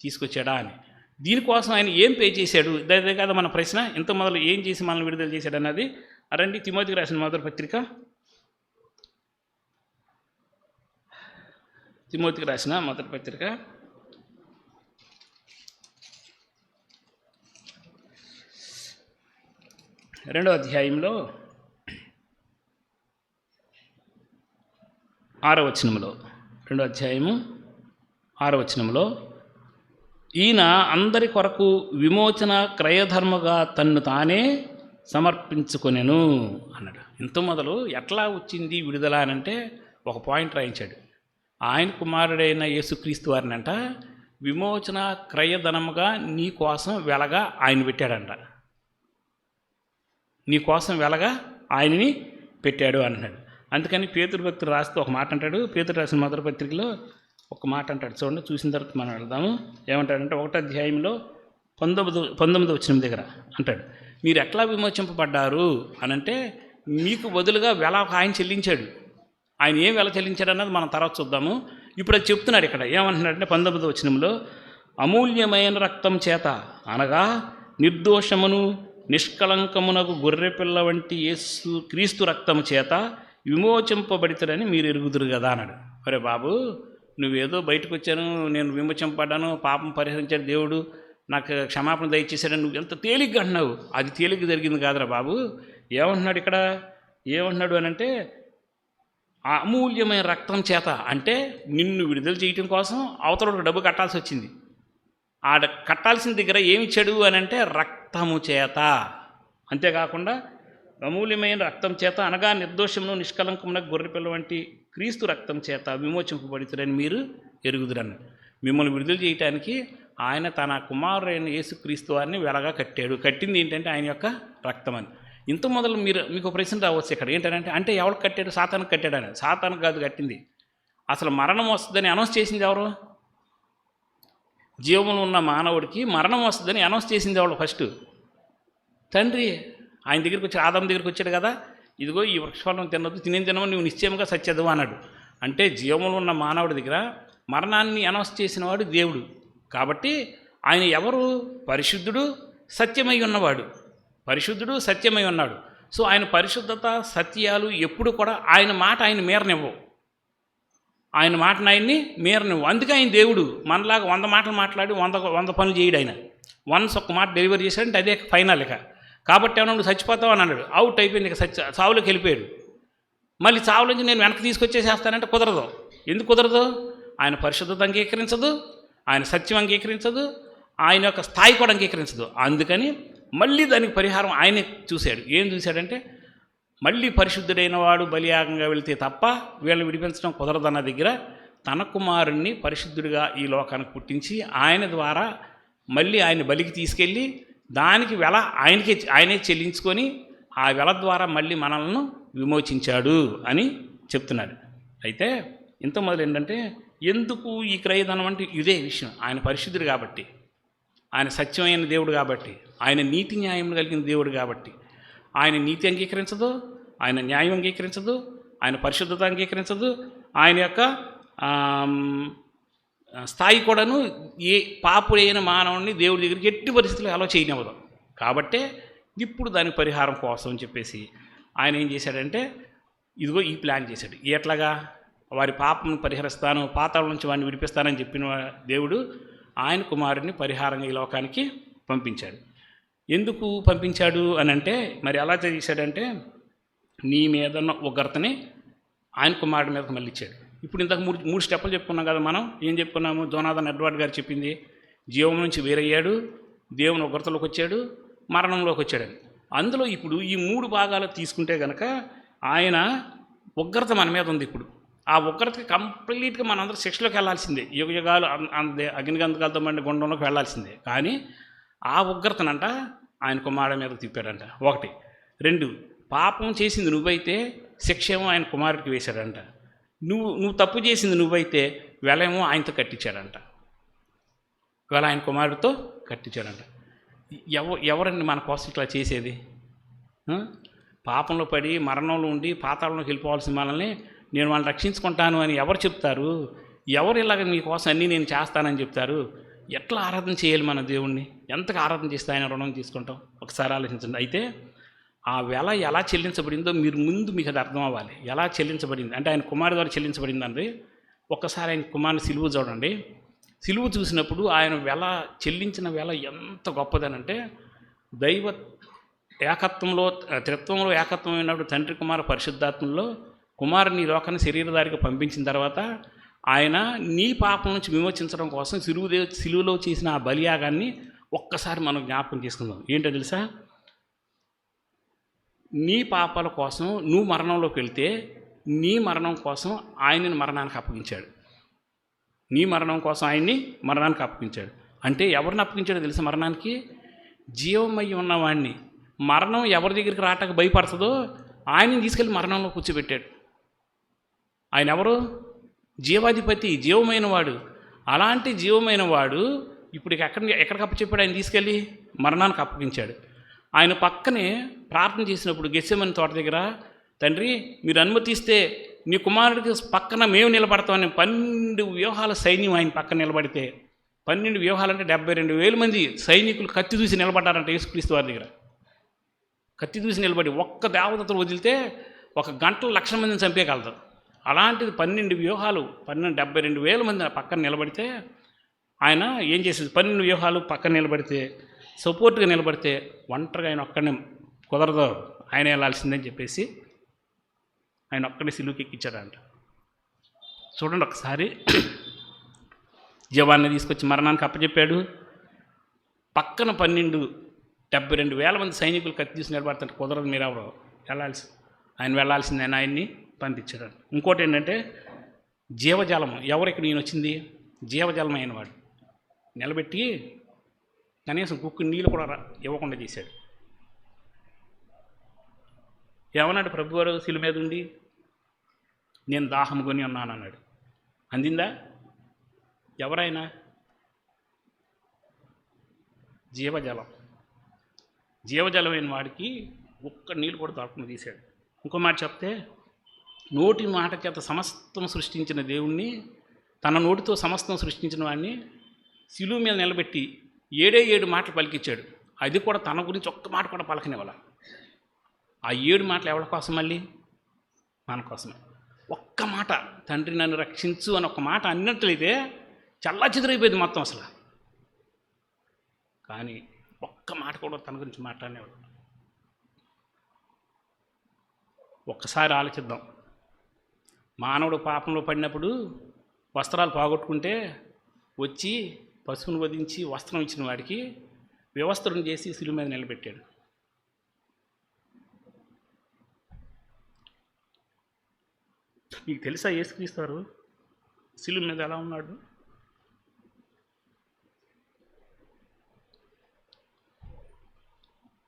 తీసుకొచ్చాడా అని. దీనికోసం ఆయన ఏం పే చేశాడు, ఇదే కదా మన ప్రశ్న. ఇంత మొదలు ఏం చేసి మనల్ని విడుదల చేశాడు అన్నది. రండి తిమోతికి రాసిన మొదటి పత్రిక, తిమోతికి రాసిన మొదటి పత్రిక 2వ అధ్యాయంలో 6వ వచనంలో, 2వ అధ్యాయము 6వ వచనంలో, ఈయన అందరి కొరకు విమోచన క్రయధర్మగా తన్ను తానే సమర్పించుకొనెను అన్నాడు. ఇంత మొదలు ఎట్లా వచ్చింది విడుదల అని అంటే ఒక పాయింట్ రాయించాడు. ఆయన కుమారుడైన యేసుక్రీస్తు వారిని అంట విమోచన క్రయధనముగా నీ కోసం వెలగా ఆయన పెట్టాడంట. నీ కోసం వెలగా ఆయనని పెట్టాడు అంటున్నాడు. అందుకని పేతురు భక్తుడు రాస్తూ ఒక మాట అంటాడు. పేతురు రాసిన మొదటి పత్రికలో ఒక మాట అంటాడు చూడండి, చూసిన తర్వాత మనం వెళ్దాము. ఏమంటాడంటే 1వ అధ్యాయంలో 19వ వచనం దగ్గర అంటాడు, మీరు ఎట్లా విమోచింపబడ్డారు అనంటే మీకు బదులుగా వెల ఆయన చెల్లించాడు. ఆయన ఏం వెల చెల్లించాడు అన్నది మనం తర్వాత చూద్దాము. ఇప్పుడు అది చెప్తున్నాడు ఇక్కడ. ఏమంటున్నాడంటే 19వ వచనంలో, అమూల్యమైన రక్తం చేత అనగా నిర్దోషమును నిష్కలంకమునకు గొర్రెపిల్ల వంటి యేసు క్రీస్తు రక్తము చేత విమోచింపబడితేనని మీరు ఎరుగుదురు కదా అన్నాడు. అరే బాబు, నువ్వేదో బయటకు వచ్చాను, నేను విమోచింపబడ్డాను, పాపం పరిహరించాడు దేవుడు, నాకు క్షమాపణ దయచేశాడని నువ్వు ఎంత తేలిగ్గా అంటున్నావు. అది తేలిగ్గా జరిగింది కాదురా బాబు. ఏమంటున్నాడు ఇక్కడ, ఏమంటున్నాడు అని అంటే అమూల్యమైన రక్తం చేత అంటే నిన్ను విడుదల చేయటం కోసం అవతల డబ్బు కట్టాల్సి వచ్చింది. ఆ కట్టాల్సిన దగ్గర ఏమి ఇచ్చాడు అని అంటే రక్తము చేత. అంతేకాకుండా అమూల్యమైన రక్తం చేత అనగా నిర్దోషమును నిష్కలంకమున గొర్రెపిల్ల వంటి క్రీస్తు రక్తం చేత విమోచింపబడుతారని మీరు ఎరుగుదురన్న. మిమ్మల్ని విడుదల చేయటానికి ఆయన తన కుమారుడైన యేసుక్రీస్తు వారిని వెలగా కట్టాడు. కట్టింది ఏంటంటే ఆయన యొక్క రక్తం అని. ఇంత మొదలు మీకు ప్రశ్న రావచ్చు ఇక్కడ ఏంటంటే, అంటే ఎవరికి కట్టాడు? సాతానికి కట్టాడని. సాతానికి కాదు కట్టింది. అసలు మరణం వస్తుందని అనౌన్స్ చేసింది ఎవరు? జీవములు ఉన్న మానవుడికి మరణం వస్తుందని అనౌన్స్ చేసింది ఎవరు? ఫస్ట్ తండ్రి. ఆయన దగ్గరికి వచ్చి ఆదాం దగ్గరికి వచ్చాడు కదా, ఇదిగో ఈ వృక్షఫలం తినొద్దు, తినమని నువ్వు నిశ్చయంగా సత్యదు అన్నాడు. అంటే జీవములు ఉన్న మానవుడి దగ్గర మరణాన్ని అనౌన్స్ చేసిన వాడు దేవుడు. కాబట్టి ఆయన ఎవరు? పరిశుద్ధుడు, సత్యమై ఉన్నవాడు. పరిశుద్ధుడు, సత్యమై ఉన్నాడు. సో ఆయన పరిశుద్ధత, సత్యాలు ఎప్పుడు కూడా ఆయన మాట ఆయన మీరనివ్వవు. ఆయన మాటను ఆయన్ని మీరనివ్వు. అందుకే ఆయన దేవుడు. మనలాగా 100 మాటలు మాట్లాడి 100 పనులు చేయడు. ఆయన వన్స్ ఒక్క మాట డెలివరీ చేశాడంటే అదే ఫైనల్. ఇక కాబట్టి ఏమన్నా నువ్వు చచ్చిపోతావు అని అన్నాడు. అవుట్ అయిపోయింది. ఇక చావులోకి వెళ్ళిపోయాడు. మళ్ళీ చావులోంచి నేను వెనక్కి తీసుకొచ్చేసేస్తానంటే కుదరదు. ఎందుకు కుదరదు? ఆయన పరిశుద్ధత అంగీకరించదు, ఆయన సత్యం అంగీకరించదు, ఆయన యొక్క స్థాయి కూడా అంగీకరించదు. అందుకని మళ్ళీ దానికి పరిహారం ఆయనే చూశాడు. ఏం చూశాడంటే మళ్ళీ పరిశుద్ధుడైన వాడు బలియాగంగా వెళితే తప్ప వీళ్ళని విడిపించడం కుదరదన్న దగ్గర తన కుమారుణ్ణి పరిశుద్ధుడిగా ఈ లోకానికి పుట్టించి ఆయన ద్వారా మళ్ళీ ఆయన బలికి తీసుకెళ్ళి దానికి వెల ఆయనే చెల్లించుకొని ఆ వెల ద్వారా మళ్ళీ మనల్ని విమోచించాడు అని చెప్తున్నాడు. అయితే ఇంత మొదలు ఏంటంటే ఎందుకు ఈ క్రయధనం అంటే ఇదే విషయం. ఆయన పరిశుద్ధుడు కాబట్టి, ఆయన సత్యమైన దేవుడు కాబట్టి, ఆయన నీతి న్యాయం కలిగిన దేవుడు కాబట్టి, ఆయన నీతి అంగీకరించదు, ఆయన న్యాయం అంగీకరించదు, ఆయన పరిశుద్ధత అంగీకరించదు, ఆయన యొక్క స్థాయి కూడాను ఏ పాపుడైన మానవుడిని దేవుడి దగ్గరికి ఎట్టి పరిస్థితుల్లో అలా చేయనివ్వదు. కాబట్టే ఇప్పుడు దాని పరిహారం కోసం అని చెప్పేసి ఆయన ఏం చేశాడంటే ఇదిగో ఈ ప్లాన్ చేశాడు. ఎట్లాగా వారి పాపను పరిహరిస్తాను, పాతాళం నుంచి వాడిని విడిపిస్తానని చెప్పిన దేవుడు ఆయన కుమారుడిని పరిహారంగా ఈ లోకానికి పంపించాడు. ఎందుకు పంపించాడు అని అంటే మరి ఎలా చేశాడంటే నీ మీద ఉన్న ఉగ్రతని ఆయన కుమారుడి మీదకి మళ్ళీ ఇచ్చాడు. ఇప్పుడు ఇంతకు మూడు స్టెప్పులు చెప్పుకున్నాం కదా. మనం ఏం చెప్పుకున్నాము? జోనాథన్ ఎడ్వర్డ్ గారు చెప్పింది జీవం నుంచి వేరయ్యాడు, దేవుని ఉగ్రతలోకి వచ్చాడు, మరణంలోకి వచ్చాడని. అందులో ఇప్పుడు ఈ 3 భాగాలు తీసుకుంటే కనుక ఆయన ఉగ్రత మన మీద ఉంది. ఇప్పుడు ఆ ఉగ్రతకి కంప్లీట్గా మనందరూ శిక్షలోకి వెళ్ళాల్సిందే, యుగాలు అగ్నిగంధకాలతో మండి గుండంలోకి వెళ్ళాల్సిందే. కానీ ఆ ఉగ్రతనంట ఆయన కుమారుడి మీద తిప్పాడంట. 1. 2, పాపం చేసింది నువ్వైతే శిక్ష ఏమో ఆయన కుమారుడికి వేశాడంట. నువ్వు తప్పు చేసింది నువ్వైతే వెలేమో ఆయనతో కట్టించాడంట. వెల ఆయన కుమారుడితో కట్టించాడంట. ఎవరండి మన కోసం ఇట్లా చేసేది? పాపంలో పడి మరణంలో ఉండి పాతాళంలోకి వెళ్ళిపోవాల్సిన మనల్ని నేను వాళ్ళని రక్షించుకుంటాను అని ఎవరు చెప్తారు? ఎవరు ఇలాగ మీకోసం అన్నీ నేను చేస్తానని చెప్తారు? ఎట్లా ఆరాధన చేయాలి మన దేవుణ్ణి? ఎంతగా ఆరాధన చేస్తే ఆయన రుణం తీసుకుంటాం? ఒకసారి ఆలోచించండి. అయితే ఆ వెల ఎలా చెల్లించబడిందో మీకు అది అర్థం అవ్వాలి. ఎలా చెల్లించబడింది అంటే ఆయన కుమారుడు ద్వారా చెల్లించబడిందండి. ఒక్కసారి ఆయన కుమారుని సిలువ చూడండి. సిలువ చూసినప్పుడు ఆయన చెల్లించిన వెల ఎంత గొప్పదనంటే దైవ ఏకత్వంలో త్రిత్వంలో ఏకత్వమైనప్పుడు తండ్రి కుమార పరిశుద్ధాత్మలో కుమారుని లోకాన్ని శరీరధారిగా పంపించిన తర్వాత ఆయన నీ పాపం నుంచి విమోచించడం కోసం సిలువలో చేసిన ఆ బలియాగాన్ని ఒక్కసారి మనం జ్ఞాపకం చేసుకుందాం. ఏంటో తెలుసా? నీ పాపాల కోసం నువ్వు మరణంలోకి వెళ్తే నీ మరణం కోసం ఆయనని మరణానికి అప్పగించాడు. నీ మరణం కోసం ఆయన్ని మరణానికి అప్పగించాడు. అంటే ఎవరిని అప్పగించాడో తెలుసా? మరణానికి జీవమయ్యి ఉన్నవాడిని. మరణం ఎవరి దగ్గరికి రావటానికి భయపడుతుందో ఆయన్ని తీసుకెళ్ళి మరణంలో కూర్చోబెట్టాడు. ఆయన ఎవరు? జీవాధిపతి, జీవమైన వాడు. అలాంటి జీవమైన వాడు ఇప్పుడు ఎక్కడికి అప్పచెప్పాడు? ఆయన తీసుకెళ్ళి మరణానికి అప్పగించాడు. ఆయన పక్కనే ప్రార్థన చేసినప్పుడు గెత్సేమని తోట దగ్గర, తండ్రి మీరు అనుమతిస్తే నీ కుమారుడికి పక్కన మేము నిలబడతామని 12 వ్యూహాల సైన్యం ఆయన పక్కన నిలబడితే 12 వ్యూహాలు అంటే 72,000 మంది సైనికులు కత్తి చూసి నిలబడ్డారంట యేసుక్రీస్తు వారి దగ్గర. కత్తి చూసి నిలబడి ఒక్క దేవదత్తలు వదిలితే 1 గంటలో 1,00,000 మందిని చంపేయగలరు. అలాంటిది 12 వ్యూహాలు 72,000 మంది పక్కన నిలబడితే ఆయన ఏం చేసేది? 12 వ్యూహాలు పక్కన నిలబడితే సపోర్ట్గా నిలబడితే ఒంటరిగా ఆయన ఒక్కడిని కుదరదు, ఆయన వెళ్ళాల్సిందని చెప్పేసి ఆయన ఒక్కడే సిలువకి ఎక్కించాడంట. చూడండి ఒకసారి. జీవాన్ని తీసుకొచ్చి మరణానికి అప్పచెప్పాడు. పక్కన 72,000 మంది సైనికులు కత్తి తీసి నిలబడుతుంటే కుదరదు, మీరు ఎవరు ఆయన వెళ్ళాల్సిందే, ఆయన్ని పంపించాడు. ఇంకోటి ఏంటంటే జీవజలం. ఎవరికి నేను వచ్చింది? జీవజలం అయిన వాడు నిలబెట్టి కనీసం కుక్కు నీళ్ళు కూడా ఇవ్వకుండా చేశాడు. ఏమన్నాడు ప్రభువారు శిలువ మీద ఉండి? నేను దాహం కొని ఉన్నాను అన్నాడు. అందిందా? ఎవరైనా? జీవజలమైన వాడికి ఒక్క నీళ్ళు కూడా దొరకకుండా తీశాడు. ఇంకో మాట చెప్తే నోటి మాట చేత సమస్తం సృష్టించిన దేవుణ్ణి, తన నోటితో సమస్తం సృష్టించిన వాడిని శిలువ మీద నిలబెట్టి 7 మాటలు పలికిచ్చాడు. అది కూడా తన గురించి ఒక్క మాట కూడా పలకనివ్వాల. ఆ 7 మాటలు ఎవరి కోసం? మళ్ళీ మన కోసమే. ఒక్క మాట, తండ్రి నన్ను రక్షించు అని ఒక్క మాట అన్నట్లయితే చల్లా చెదురైపోయింది మొత్తం అసలు. కానీ ఒక్క మాట కూడా తన గురించి మాట్లాడేవాడు. ఒక్కసారి ఆలోచిద్దాం. మానవుడు పాపంలో పడినప్పుడు వస్త్రాలు పోగొట్టుకుంటే వచ్చి పశువును వధించి వస్త్రం ఇచ్చిన వాడికి వ్యవస్థను చేసి శిలువ మీద నిలబెట్టాడు. మీకు తెలుసా యేసుక్రీస్తు వారు శిలువ మీద ఎలా ఉన్నాడు?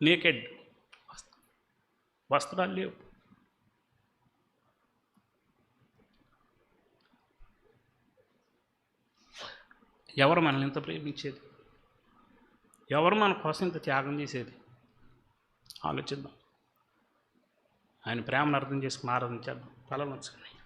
నేకెడ్, వస్త్రాలు లేవు. ఎవరు మనల్ని ఇంత ప్రేమించేది? ఎవరు మన కోసం ఇంత త్యాగం చేసేది? ఆలోచిద్దాం. ఆయన ప్రేమను అర్థం చేసుకుని ఆరాధించేద్దాం. తల వంచుకొని